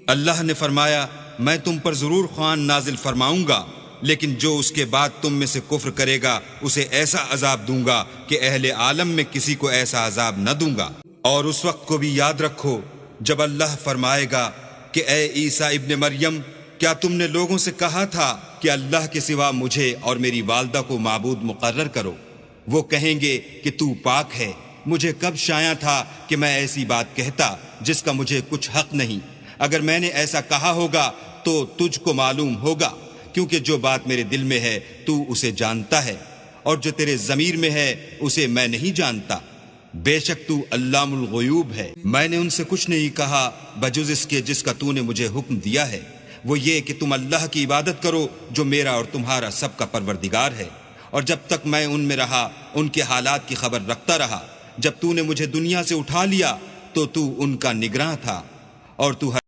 अल्लाह ने फरमाया, मैं तुम पर जरूर ख्वान नाजिल फरमाऊंगा, लेकिन जो उसके बाद तुम में से कुफ्र करेगा उसे ऐसा अजाब दूंगा कि अहले आलम में किसी को ऐसा अजाब न दूंगा। और उस वक्त को भी याद रखो जब अल्लाह फरमाएगा कि ए ईसा इब्ने मरियम, क्या तुमने लोगों से कहा था कि अल्लाह के सिवा मुझे और मेरी वालदा को माबूद मुकर्रर करो? वो कहेंगे कि तू पाक है, मुझे कब शाया था कि मैं ऐसी बात कहता जिसका मुझे कुछ हक नहीं। अगर मैंने ऐसा कहा होगा तो तुझको मालूम होगा, क्योंकि जो बात मेरे दिल में है तू उसे जानता है, और जो तेरे ज़मीर में है उसे मैं नहीं जानता। बेशक तू अल्लामुल ग़ुयूब है। मैंने उनसे कुछ नहीं कहा बजुज़ इसके जिसका तूने मुझे हुक्म दिया है, वो ये कि तुम अल्लाह की इबादत करो जो मेरा और तुम्हारा सबका परवरदिगार है। और जब तक मैं उनमें रहा उनके हालात की खबर रखता रहा। जब तूने मुझे दुनिया से उठा लिया तो तू उनका निगरान था, और तू